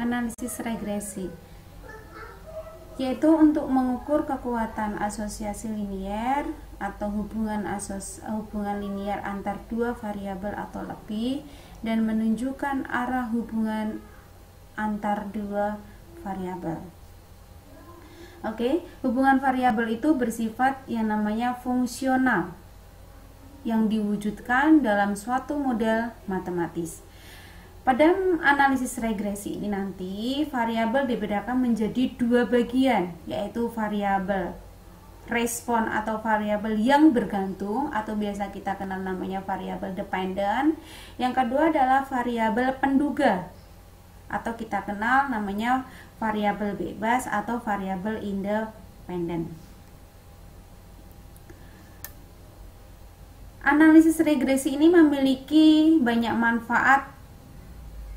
analisis regresi, yaitu untuk mengukur kekuatan asosiasi linier atau hubungan linier antar dua variabel atau lebih dan menunjukkan arah hubungan antar dua variabel. Oke, hubungan variabel itu bersifat yang namanya fungsional yang diwujudkan dalam suatu model matematis. Pada analisis regresi ini nanti variabel dibedakan menjadi dua bagian, yaitu variabel respon atau variabel yang bergantung atau biasa kita kenal namanya variabel dependent. Yang kedua adalah variabel penduga atau kita kenal namanya variabel bebas atau variabel independen. Analisis regresi ini memiliki banyak manfaat,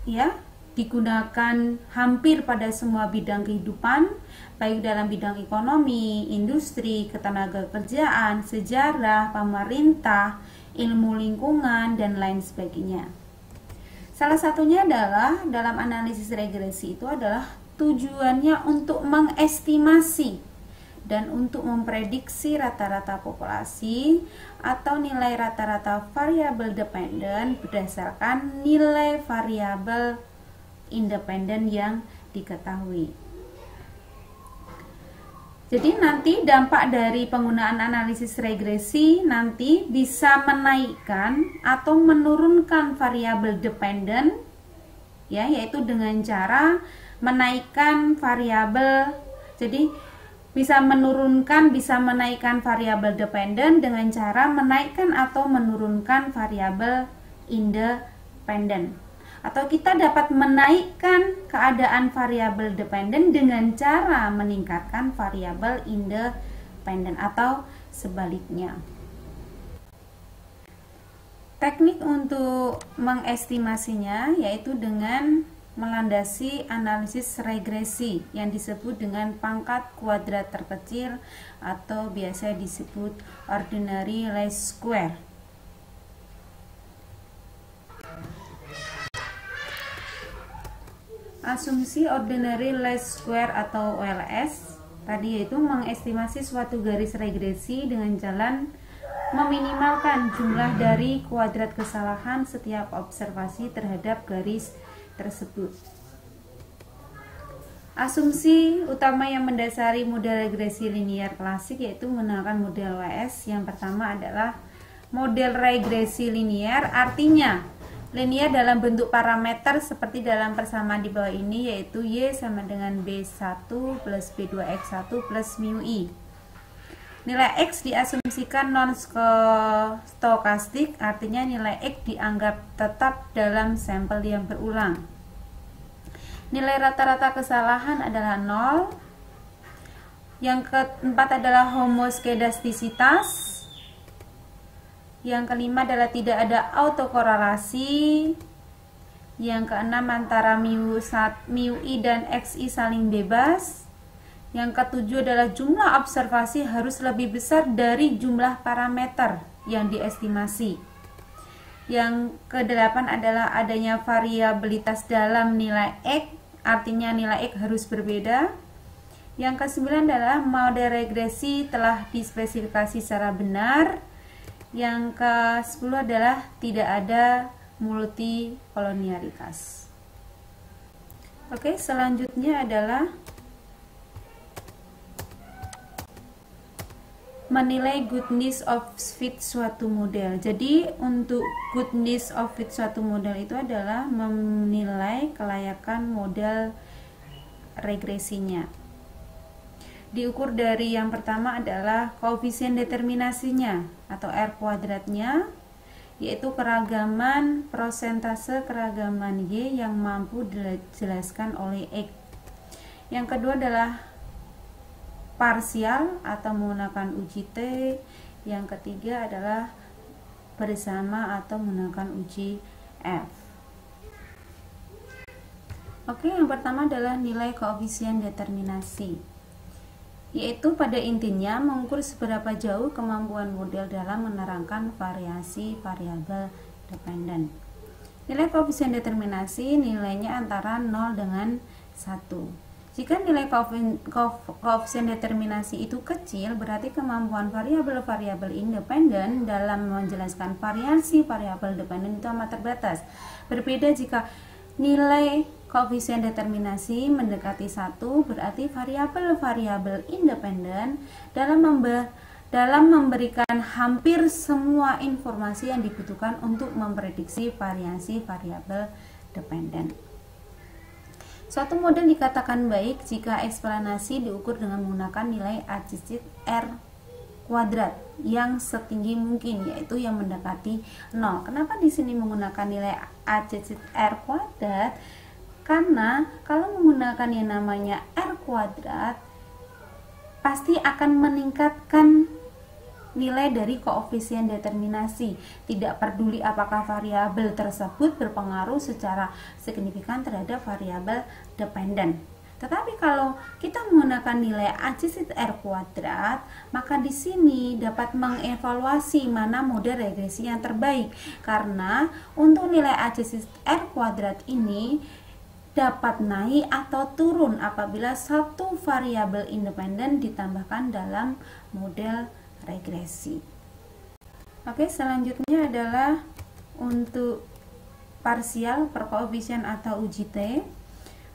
ya, digunakan hampir pada semua bidang kehidupan, baik dalam bidang ekonomi, industri, ketenagakerjaan, sejarah, pemerintah, ilmu lingkungan, dan lain sebagainya. Salah satunya adalah dalam analisis regresi itu adalah tujuannya untuk mengestimasi dan untuk memprediksi rata-rata populasi atau nilai rata-rata variabel dependen berdasarkan nilai variabel independen yang diketahui. Jadi nanti dampak dari penggunaan analisis regresi nanti bisa menaikkan atau menurunkan variabel dependen, ya, yaitu dengan cara menaikkan variabel. Jadi bisa menurunkan, bisa menaikkan variabel dependen dengan cara menaikkan atau menurunkan variabel independen. Atau kita dapat menaikkan keadaan variabel dependen dengan cara meningkatkan variabel independen atau sebaliknya. Teknik untuk mengestimasinya yaitu dengan melandasi analisis regresi yang disebut dengan pangkat kuadrat terkecil atau biasa disebut ordinary least square. Asumsi ordinary least square atau OLS tadi yaitu mengestimasi suatu garis regresi dengan jalan meminimalkan jumlah dari kuadrat kesalahan setiap observasi terhadap garis tersebut. Asumsi utama yang mendasari model regresi linier klasik yaitu menggunakan model WS. Yang pertama adalah model regresi linier, artinya linier dalam bentuk parameter seperti dalam persamaan di bawah ini, yaitu Y sama dengan B1 plus B2X1 plus mu I. Nilai X diasumsikan non-stokastik, artinya nilai X dianggap tetap dalam sampel yang berulang. Nilai rata-rata kesalahan adalah 0. Yang keempat adalah homoskedastisitas. Yang kelima adalah tidak ada autokorelasi. Yang keenam antara mu I dan xi saling bebas. Yang ketujuh adalah jumlah observasi harus lebih besar dari jumlah parameter yang diestimasi. Yang kedelapan adalah adanya variabilitas dalam nilai X, artinya nilai X harus berbeda. Yang kesembilan adalah model regresi telah dispesifikasi secara benar. Yang ke-10 adalah tidak ada multikolonialitas. Oke, selanjutnya adalah menilai goodness of fit suatu model. Jadi untuk goodness of fit suatu model itu adalah menilai kelayakan model regresinya. Diukur dari yang pertama adalah koefisien determinasinya atau R kuadratnya, yaitu keragaman persentase keragaman Y yang mampu dijelaskan oleh X. Yang kedua adalah parsial atau menggunakan uji T. Yang ketiga adalah bersama atau menggunakan uji F. Oke, yang pertama adalah nilai koefisien determinasi, yaitu pada intinya mengukur seberapa jauh kemampuan model dalam menerangkan variasi variabel dependen. Nilai koefisien determinasi nilainya antara 0 dengan 1. Jika nilai koefisien determinasi itu kecil, berarti kemampuan variabel-variabel independen dalam menjelaskan variasi variabel dependen itu amat terbatas. Berbeda jika nilai koefisien determinasi mendekati 1, berarti variabel-variabel independen dalam memberikan hampir semua informasi yang dibutuhkan untuk memprediksi variasi variabel dependen. Suatu model dikatakan baik jika eksplanasi diukur dengan menggunakan nilai adjusted R kuadrat yang setinggi mungkin, yaitu yang mendekati 0. Kenapa di sini menggunakan nilai adjusted R kuadrat? Karena kalau menggunakan yang namanya R kuadrat pasti akan meningkatkan nilai dari koefisien determinasi, tidak peduli apakah variabel tersebut berpengaruh secara signifikan terhadap variabel dependen. Tetapi kalau kita menggunakan nilai adjusted R kuadrat, maka di sini dapat mengevaluasi mana model regresi yang terbaik, karena untuk nilai adjusted R kuadrat ini dapat naik atau turun apabila satu variabel independen ditambahkan dalam model regresi. Oke, selanjutnya adalah untuk parsial perkoefisien atau uji T,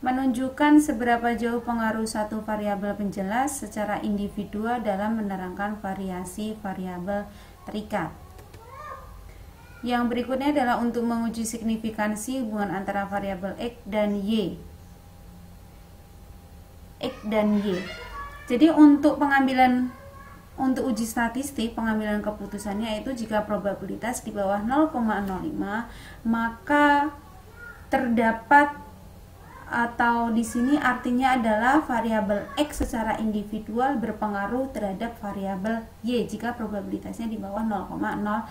menunjukkan seberapa jauh pengaruh satu variabel penjelas secara individual dalam menerangkan variasi variabel terikat. Yang berikutnya adalah untuk menguji signifikansi hubungan antara variabel X dan Y. Jadi untuk uji statistik, pengambilan keputusannya itu jika probabilitas di bawah 0,05, maka terdapat, atau di sini artinya adalah variabel X secara individual berpengaruh terhadap variabel Y jika probabilitasnya di bawah 0,05.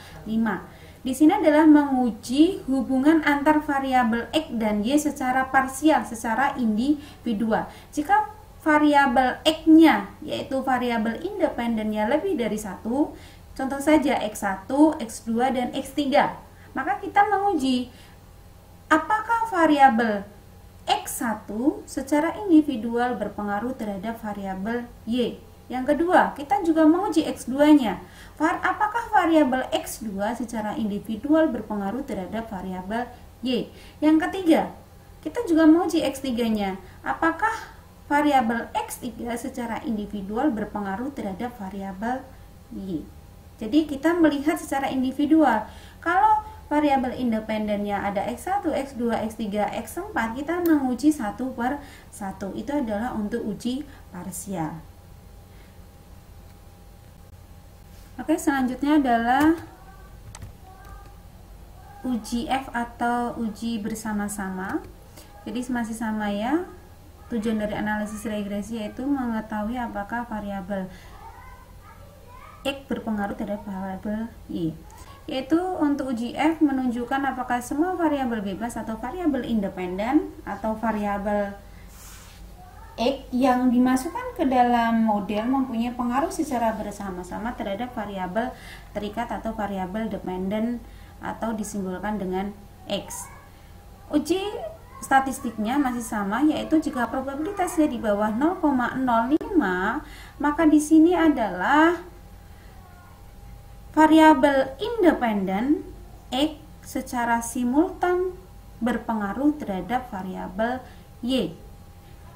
Di sini adalah menguji hubungan antar variabel X dan Y secara parsial, secara individual. Jika variabel X-nya, yaitu variabel independennya lebih dari 1, contoh saja X1, X2, dan X3, maka kita menguji apakah variabel X1 secara individual berpengaruh terhadap variabel Y. Yang kedua, kita juga menguji X2-nya. Apakah variabel X2 secara individual berpengaruh terhadap variabel Y. Yang ketiga, kita juga menguji X3-nya. Apakah variabel X3 secara individual berpengaruh terhadap variabel Y. Jadi kita melihat secara individual. Kalau variabel independennya ada X1, X2, X3, X4, kita menguji satu per satu. Itu adalah untuk uji parsial. Oke, selanjutnya adalah uji F atau uji bersama-sama. Jadi masih sama ya. Tujuan dari analisis regresi yaitu mengetahui apakah variabel X berpengaruh terhadap variabel Y. Yaitu untuk uji F menunjukkan apakah semua variabel bebas atau variabel independen atau variabel X yang dimasukkan ke dalam model mempunyai pengaruh secara bersama-sama terhadap variabel terikat atau variabel dependen atau disimbolkan dengan X. Uji statistiknya masih sama, yaitu jika probabilitasnya di bawah 0,05, maka di sini adalah variabel independen X secara simultan berpengaruh terhadap variabel Y.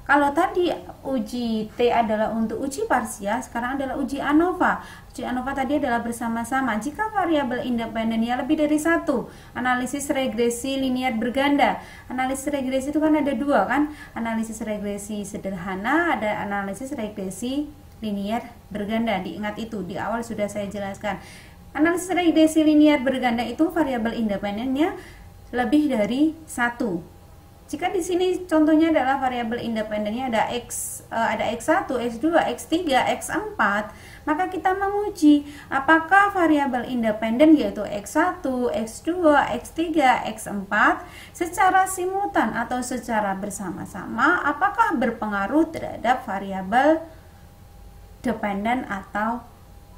Kalau tadi uji T adalah untuk uji parsial, sekarang adalah uji ANOVA. Uji ANOVA tadi adalah bersama-sama. Jika variabel independennya lebih dari 1, analisis regresi linear berganda. Analisis regresi itu kan ada dua kan? Analisis regresi sederhana, ada analisis regresi linear berganda. Diingat itu, di awal sudah saya jelaskan. Analisis regresi linear berganda itu variabel independennya lebih dari 1. Jika di sini contohnya adalah variabel independennya ada X1, X2, X3, X4, maka kita menguji apakah variabel independen yaitu X1, X2, X3, X4 secara simultan atau secara bersama-sama apakah berpengaruh terhadap variabel dependen atau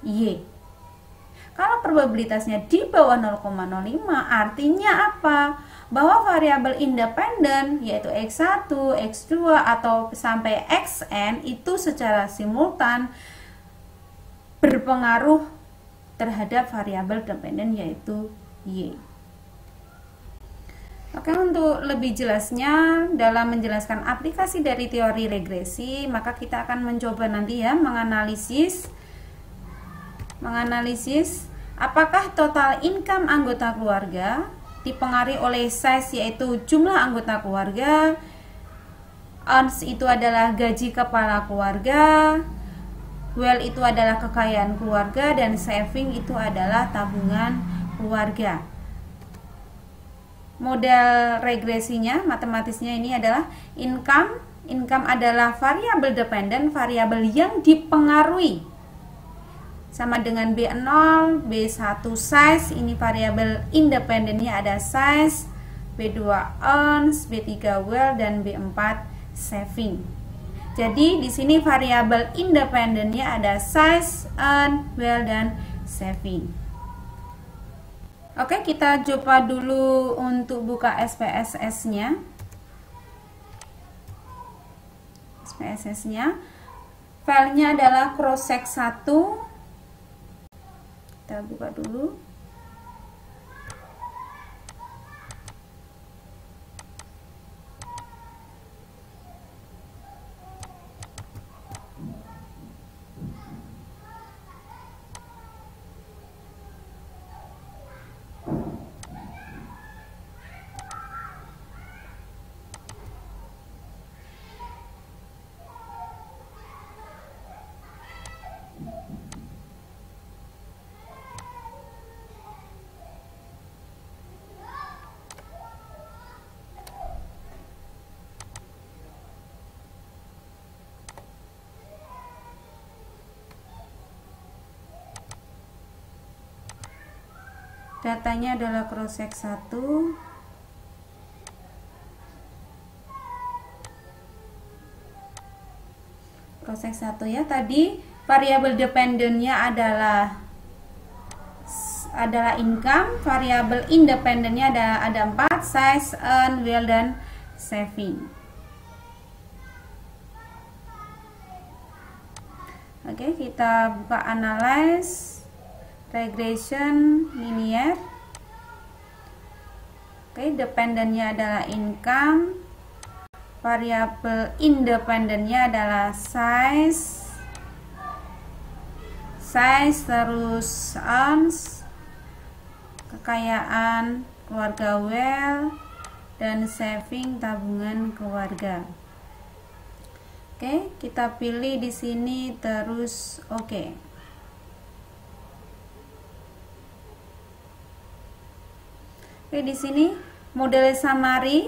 Y. Kalau probabilitasnya di bawah 0,05 artinya apa? bahwa variabel independen yaitu X1, X2 atau sampai Xn itu secara simultan berpengaruh terhadap variabel dependen yaitu Y. Oke, untuk lebih jelasnya dalam menjelaskan aplikasi dari teori regresi, maka kita akan mencoba nanti ya menganalisis apakah total income anggota keluarga dipengaruhi oleh size yaitu jumlah anggota keluarga, earns itu adalah gaji kepala keluarga, wealth itu adalah kekayaan keluarga, dan saving itu adalah tabungan keluarga. Model regresinya, matematisnya ini adalah income. Income adalah variabel dependen, variabel yang dipengaruhi sama dengan B0, B1 size, ini variabel independennya ada size, B2 earns, B3 wealth, dan B4 saving. Jadi di sini variabel independennya ada size, earn, wealth, dan saving. Oke, kita coba dulu untuk buka SPSS-nya. SPSS-nya, filenya adalah cross-check 1. Kita buka dulu. Datanya adalah cross-check 1. Cross-check 1 ya. Tadi variabel dependennya adalah income, variabel independennya ada 4, size, earn, wealth, dan saving. Oke, kita buka analyze regression linear. Oke, dependennya adalah income, variabel independennya adalah size, terus earns, kekayaan keluarga wealth, dan saving tabungan keluarga. Oke, kita pilih di sini terus oke. Oke, di sini model summary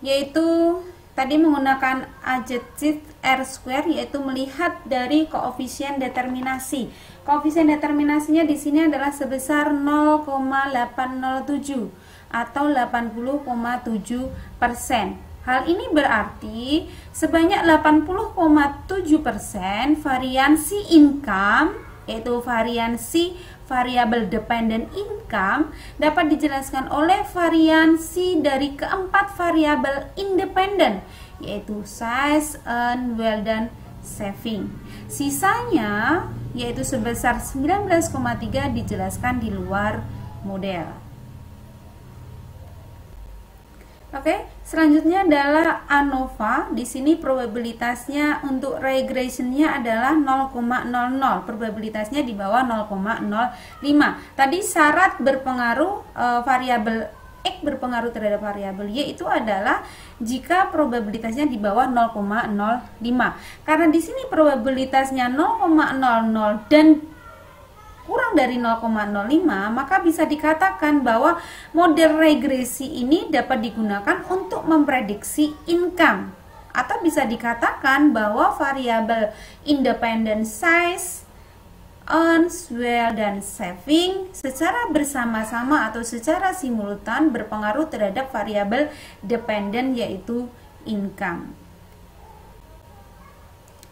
yaitu tadi menggunakan adjective R-square, yaitu melihat dari koefisien determinasi. Koefisien determinasinya di sini adalah sebesar 0,807 atau 80,7%. Hal ini berarti sebanyak 80,7% variansi income, yaitu variansi variabel dependent income, dapat dijelaskan oleh variansi dari keempat variabel independen, yaitu size, earn, wealth, dan saving. Sisanya yaitu sebesar 19,3 dijelaskan di luar model. Oke, selanjutnya adalah ANOVA. Di sini probabilitasnya untuk regressionnya adalah 0,00. Probabilitasnya di bawah 0,05. Tadi syarat berpengaruh variabel X berpengaruh terhadap variabel Y itu adalah jika probabilitasnya di bawah 0,05. Karena di sini probabilitasnya 0,00 dan kurang dari 0,05, maka bisa dikatakan bahwa model regresi ini dapat digunakan untuk memprediksi income, atau bisa dikatakan bahwa variabel independent size, earns, wealth, dan saving secara bersama-sama atau secara simultan berpengaruh terhadap variabel dependent yaitu income.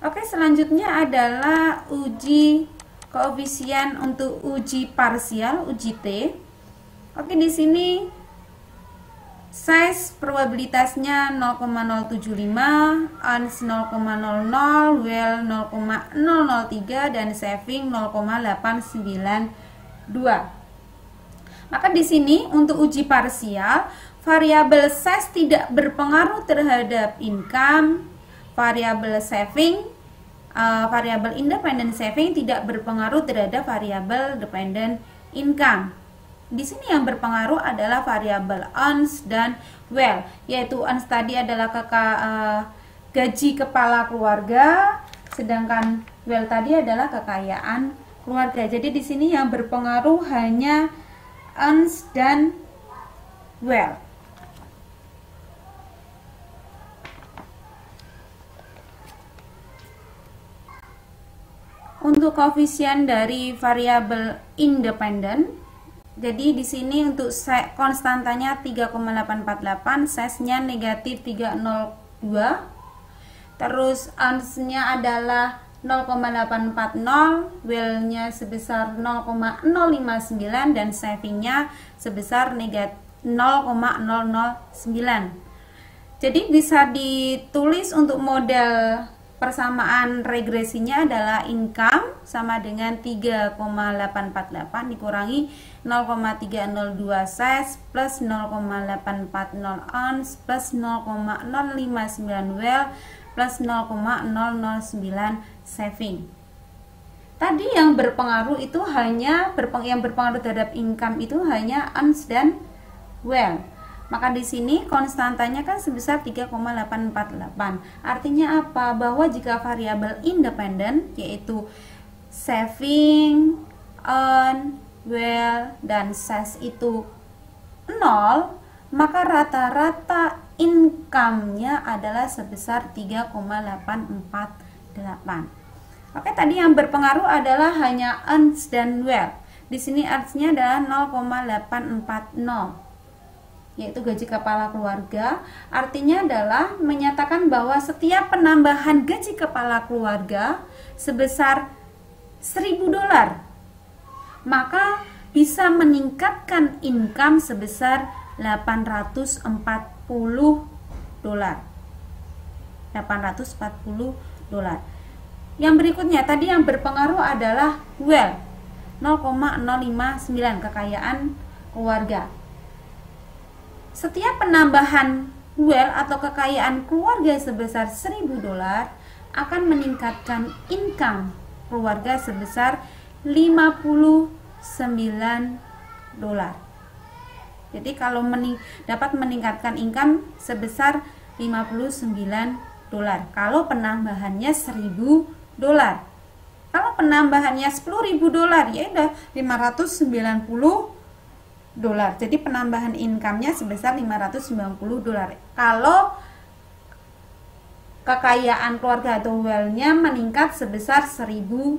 Oke, selanjutnya adalah uji koefisien untuk uji parsial, uji T. Oke, di sini size probabilitasnya 0,075, ons 0,00, well 0,003, dan saving 0,892. Maka di sini untuk uji parsial, variabel size tidak berpengaruh terhadap income, variabel saving, variabel independent saving tidak berpengaruh terhadap variabel dependent income. Di sini yang berpengaruh adalah variabel ons dan well, yaitu ons tadi adalah gaji kepala keluarga, sedangkan well tadi adalah kekayaan keluarga. Jadi di sini yang berpengaruh hanya ons dan well. Untuk koefisien dari variabel independen, jadi di sini untuk konstantanya 3,848, size-nya negatif 302, terus ons-nya adalah 0,840, well-nya sebesar 0,059, dan saving-nya sebesar negatif 0,009. Jadi bisa ditulis untuk model persamaan regresinya adalah income sama dengan 3,848 dikurangi 0,302 size plus 0,840 ons plus 0,059 well plus 0,009 saving. Tadi yang berpengaruh itu hanya yang berpengaruh terhadap income itu hanya ons dan well. Maka di sini konstantanya kan sebesar 3,848. Artinya apa? Bahwa jika variabel independen yaitu saving, earn, well, dan size itu 0, maka rata-rata income-nya adalah sebesar 3,848. Oke, tadi yang berpengaruh adalah hanya earns dan well. Di sini earns-nya adalah 0,840. Yaitu gaji kepala keluarga, artinya adalah menyatakan bahwa setiap penambahan gaji kepala keluarga sebesar $1.000, maka bisa meningkatkan income sebesar $840. Yang berikutnya tadi yang berpengaruh adalah well 0,059, kekayaan keluarga. Setiap penambahan well atau kekayaan keluarga sebesar $1.000 akan meningkatkan income keluarga sebesar $59. Jadi kalau dapat meningkatkan income sebesar $59. Kalau penambahannya $1.000. Kalau penambahannya $10.000 ya udah $590. Jadi penambahan income-nya sebesar $590. Kalau kekayaan keluarga atau well-nya meningkat sebesar $1.000.